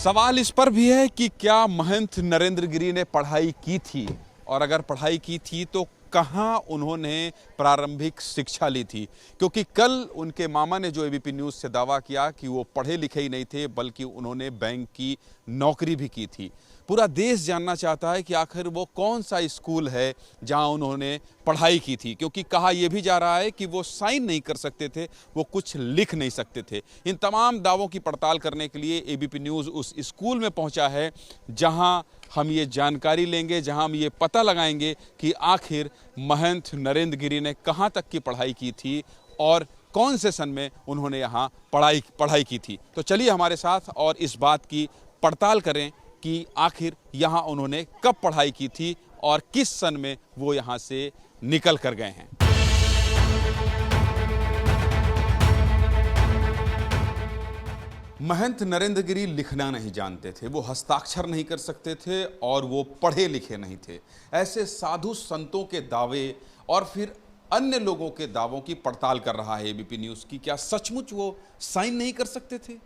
सवाल इस पर भी है कि क्या महंत नरेंद्र गिरि ने पढ़ाई की थी, और अगर पढ़ाई की थी तो कहाँ उन्होंने प्रारंभिक शिक्षा ली थी। क्योंकि कल उनके मामा ने जो एबीपी न्यूज़ से दावा किया कि वो पढ़े लिखे ही नहीं थे, बल्कि उन्होंने बैंक की नौकरी भी की थी। पूरा देश जानना चाहता है कि आखिर वो कौन सा स्कूल है जहां उन्होंने पढ़ाई की थी, क्योंकि कहा यह भी जा रहा है कि वो साइन नहीं कर सकते थे, वो कुछ लिख नहीं सकते थे। इन तमाम दावों की पड़ताल करने के लिए एबीपी न्यूज़ उस स्कूल में पहुंचा है जहां हम ये जानकारी लेंगे, जहां हम ये पता लगाएंगे कि आखिर महंत नरेंद्र गिरि ने कहां तक की पढ़ाई की थी और कौन से सन में उन्होंने यहाँ पढ़ाई की थी। तो चलिए हमारे साथ और इस बात की पड़ताल करें कि आखिर यहाँ उन्होंने कब पढ़ाई की थी और किस सन में वो यहाँ से निकल कर गए हैं। महंत नरेंद्र गिरि लिखना नहीं जानते थे, वो हस्ताक्षर नहीं कर सकते थे और वो पढ़े लिखे नहीं थे। ऐसे साधु संतों के दावे और फिर अन्य लोगों के दावों की पड़ताल कर रहा है एबीपी न्यूज़ की। क्या सचमुच वो साइन नहीं कर सकते थे,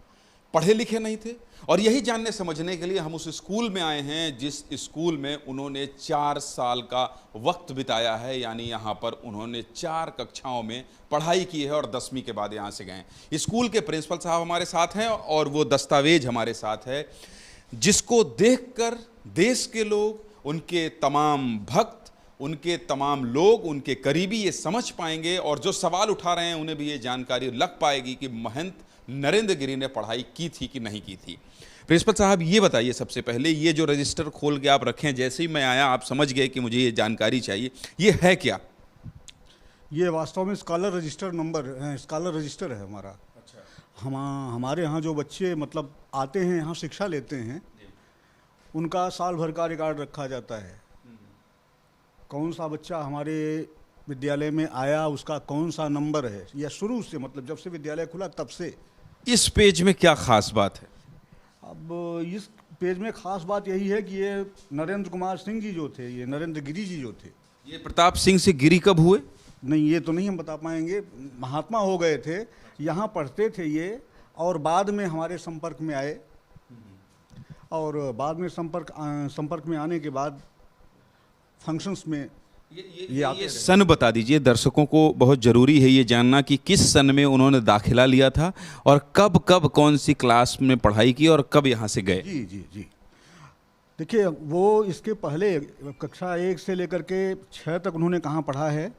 पढ़े लिखे नहीं थे? और यही जानने समझने के लिए हम उस स्कूल में आए हैं जिस स्कूल में उन्होंने 4 साल का वक्त बिताया है। यानी यहाँ पर उन्होंने 4 कक्षाओं में पढ़ाई की है और 10वीं के बाद यहाँ से गए। स्कूल के प्रिंसिपल साहब हमारे साथ हैं और वो दस्तावेज हमारे साथ है जिसको देखकर देश के लोग, उनके तमाम भक्त, उनके तमाम लोग, उनके करीबी ये समझ पाएंगे और जो सवाल उठा रहे हैं उन्हें भी ये जानकारी लग पाएगी कि महंत नरेंद्र गिरि ने पढ़ाई की थी कि नहीं की थी। प्रिंसिपल साहब ये बताइए, सबसे पहले ये जो रजिस्टर खोल के आप रखें, जैसे ही मैं आया आप समझ गए कि मुझे ये जानकारी चाहिए, ये है क्या? ये वास्तव में स्कॉलर रजिस्टर स्कॉलर रजिस्टर है हमारा। अच्छा। हमारे यहाँ जो बच्चे मतलब आते हैं, यहाँ शिक्षा लेते हैं, उनका साल भर का रिकॉर्ड रखा जाता है। कौन सा बच्चा हमारे विद्यालय में आया, उसका कौन सा नंबर है, या शुरू से मतलब जब से विद्यालय खुला तब से। इस पेज में क्या खास बात है? अब इस पेज में खास बात यही है कि ये नरेंद्र कुमार सिंह जी जो थे, ये नरेंद्र गिरि जी जो थे। ये प्रताप सिंह से गिरि कब हुए? नहीं, ये तो नहीं हम बता पाएंगे। महात्मा हो गए थे, यहाँ पढ़ते थे ये, और बाद में हमारे संपर्क में आए, और बाद में संपर्क में आने के बाद फंक्शंस में ये सन बता दीजिए, दर्शकों को बहुत ज़रूरी है ये जानना कि किस सन में उन्होंने दाखिला लिया था और कब कब कौन सी क्लास में पढ़ाई की और कब यहाँ से गए। जी जी जी, देखिए वो इसके पहले कक्षा 1 से लेकर के 6 तक उन्होंने कहाँ पढ़ा है।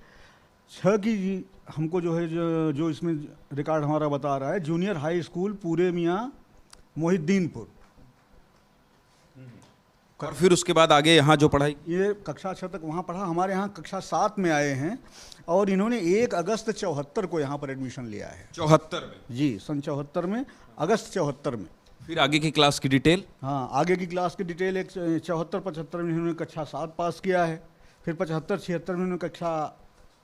6 की हमको जो है जो इसमें रिकॉर्ड हमारा बता रहा है, जूनियर हाई स्कूल पूरे मियाँ मोहिद्दीनपुर। और फिर उसके बाद आगे यहाँ जो पढ़ाई, ये कक्षा 6 तक वहाँ पढ़ा। हमारे यहाँ कक्षा 7 में आए हैं और इन्होंने 1 अगस्त 74 को यहाँ पर एडमिशन लिया है। 74 में? जी, सन 74 में, अगस्त 74 में। फिर आगे की क्लास की डिटेल? हाँ, आगे की क्लास की डिटेल 74-75 में इन्होंने कक्षा 7 पास किया है। फिर 75-76 में इन्होंने कक्षा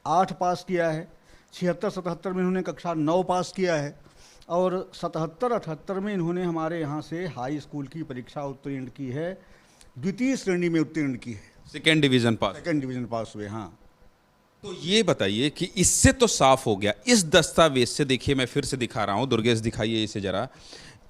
8 पास किया है। 76-77 में इन्होंने कक्षा 9 पास किया है। और 77-78 में इन्होंने हमारे यहाँ से हाई स्कूल की परीक्षा उत्तीर्ण की है, द्वितीय श्रेणी में उत्तीर्ण की है। सेकेंड डिवीजन पास हुए। हाँ, तो ये बताइए कि इससे तो साफ हो गया, इस दस्तावेज से, देखिए मैं फिर से दिखा रहा हूँ, दुर्गेश दिखाइए इसे जरा।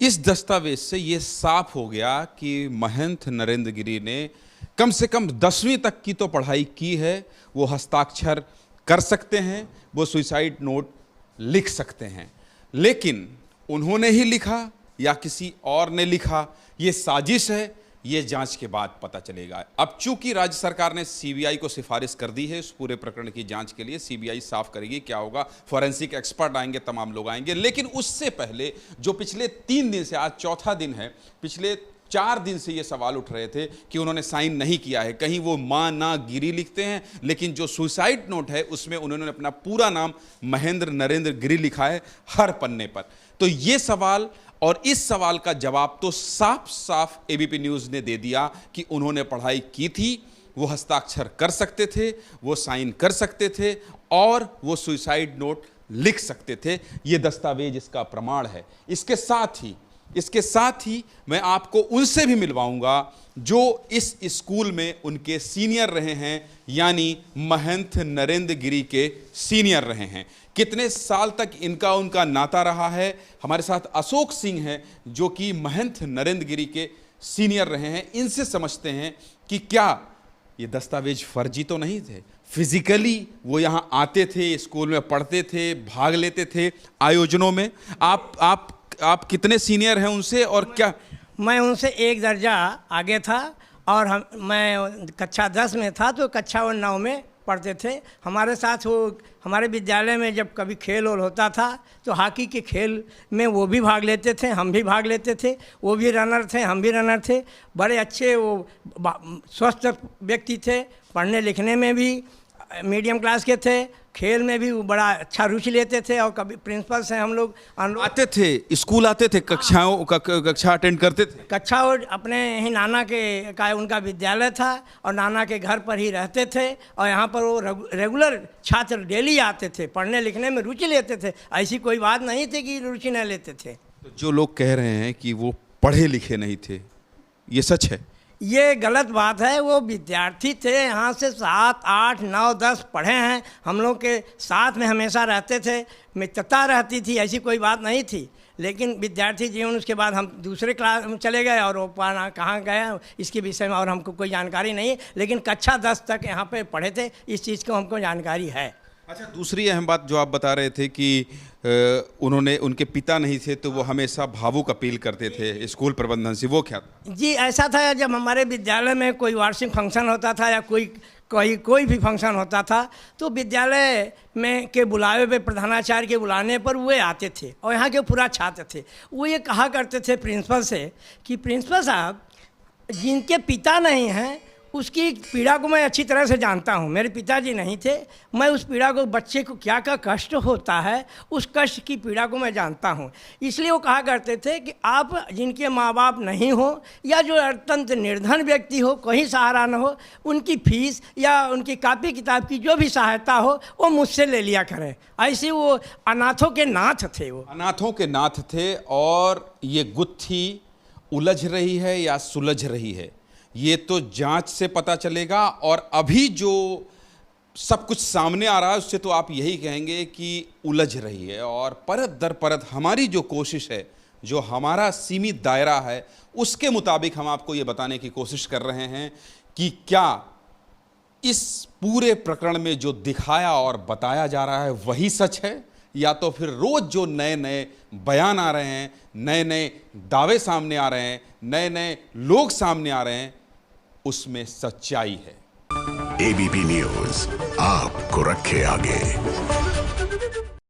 इस दस्तावेज से ये साफ हो गया कि महंत नरेंद्र गिरि ने कम से कम 10वीं तक की तो पढ़ाई की है। वो हस्ताक्षर कर सकते हैं, वो सुसाइड नोट लिख सकते हैं, लेकिन उन्होंने ही लिखा या किसी और ने लिखा, ये साजिश है, ये जांच के बाद पता चलेगा। अब चूंकि राज्य सरकार ने सीबीआई को सिफारिश कर दी है इस पूरे प्रकरण की जांच के लिए, सीबीआई साफ करेगी क्या होगा, फॉरेंसिक एक्सपर्ट आएंगे, तमाम लोग आएंगे। लेकिन उससे पहले जो पिछले 3 दिन से, आज चौथा दिन है, पिछले 4 दिन से ये सवाल उठ रहे थे कि उन्होंने साइन नहीं किया है। कहीं वो मां ना गिरि लिखते हैं, लेकिन जो सुसाइड नोट है उसमें उन्होंने अपना पूरा नाम महेंद्र नरेंद्र गिरि लिखा है हर पन्ने पर। तो ये सवाल और इस सवाल का जवाब तो साफ साफ एबीपी न्यूज़ ने दे दिया कि उन्होंने पढ़ाई की थी, वो हस्ताक्षर कर सकते थे, वो साइन कर सकते थे और वो सुसाइड नोट लिख सकते थे। ये दस्तावेज इसका प्रमाण है। इसके साथ ही इसके साथ ही मैं आपको उनसे भी मिलवाऊंगा जो इस स्कूल में उनके सीनियर रहे हैं, यानी महंत नरेंद्र गिरी के सीनियर रहे हैं। कितने साल तक इनका उनका नाता रहा है। हमारे साथ अशोक सिंह हैं जो कि महंत नरेंद्र गिरी के सीनियर रहे हैं। इनसे समझते हैं कि क्या ये दस्तावेज फर्जी तो नहीं थे, फिजिकली वो यहाँ आते थे, स्कूल में पढ़ते थे, भाग लेते थे आयोजनों में। आप कितने सीनियर हैं उनसे और क्या? मैं उनसे एक दर्जा आगे था और मैं कक्षा 10 में था तो कक्षा 9 में पढ़ते थे। हमारे साथ वो हमारे विद्यालय में जब कभी खेल और होता था तो हॉकी के खेल में वो भी भाग लेते थे, हम भी भाग लेते थे। वो भी रनर थे, हम भी रनर थे। बड़े अच्छे वो स्वस्थ व्यक्ति थे, पढ़ने लिखने में भी मीडियम क्लास के थे, खेल में भी वो बड़ा अच्छा रुचि लेते थे। और कभी प्रिंसिपल से हम लोग आते थे, स्कूल आते थे, कक्षा अटेंड करते थे। कक्षा और अपने ही नाना का उनका विद्यालय था और नाना के घर पर ही रहते थे। और यहाँ पर वो रेगुलर छात्र डेली आते थे, पढ़ने लिखने में रुचि लेते थे। ऐसी कोई बात नहीं थी कि रुचि न लेते थे। तो जो लोग कह रहे हैं कि वो पढ़े लिखे नहीं थे, ये सच है? ये गलत बात है। वो विद्यार्थी थे, यहाँ से 7, 8, 9, 10 पढ़े हैं। हम लोग के साथ में हमेशा रहते थे, मित्रता रहती थी, ऐसी कोई बात नहीं थी। लेकिन विद्यार्थी जीवन उसके बाद हम दूसरे क्लास में चले गए और वो कहाँ गए इसके विषय में और हमको कोई जानकारी नहीं है। लेकिन कक्षा 10 तक यहाँ पे पढ़े थे, इस चीज़ को हमको जानकारी है। अच्छा, दूसरी अहम बात जो आप बता रहे थे कि उनके पिता नहीं थे तो वो हमेशा भावुक अपील करते थे स्कूल प्रबंधन से, वो क्या था? जी ऐसा था, जब हमारे विद्यालय में कोई वार्षिक फंक्शन होता था या कोई भी फंक्शन होता था तो विद्यालय में के बुलावे पे, प्रधानाचार्य के बुलाने पर वे आते थे और यहाँ के पूरा छात्र थे। वो ये कहा करते थे प्रिंसिपल से कि प्रिंसिपल साहब, जिनके पिता नहीं हैं उसकी पीड़ा को मैं अच्छी तरह से जानता हूँ। मेरे पिताजी नहीं थे, मैं उस पीड़ा को, बच्चे को क्या क्या कष्ट होता है, उस कष्ट की पीड़ा को मैं जानता हूँ। इसलिए वो कहा करते थे कि आप जिनके माँ बाप नहीं हो या जो अत्यंत निर्धन व्यक्ति हो, कहीं सहारा न हो, उनकी फीस या उनकी कापी किताब की जो भी सहायता हो वो मुझसे ले लिया करें। ऐसे वो अनाथों के नाथ थे। वो अनाथों के नाथ थे। और ये गुत्थी उलझ रही है या सुलझ रही है, ये तो जांच से पता चलेगा। और अभी जो सब कुछ सामने आ रहा है उससे तो आप यही कहेंगे कि उलझ रही है। और परत दर परत हमारी जो कोशिश है, जो हमारा सीमित दायरा है, उसके मुताबिक हम आपको ये बताने की कोशिश कर रहे हैं कि क्या इस पूरे प्रकरण में जो दिखाया और बताया जा रहा है वही सच है, या तो फिर रोज जो नए नए बयान आ रहे हैं, नए नए दावे सामने आ रहे हैं, नए नए लोग सामने आ रहे हैं, उसमें सच्चाई है। एबीपी न्यूज़ आपको रखे आगे।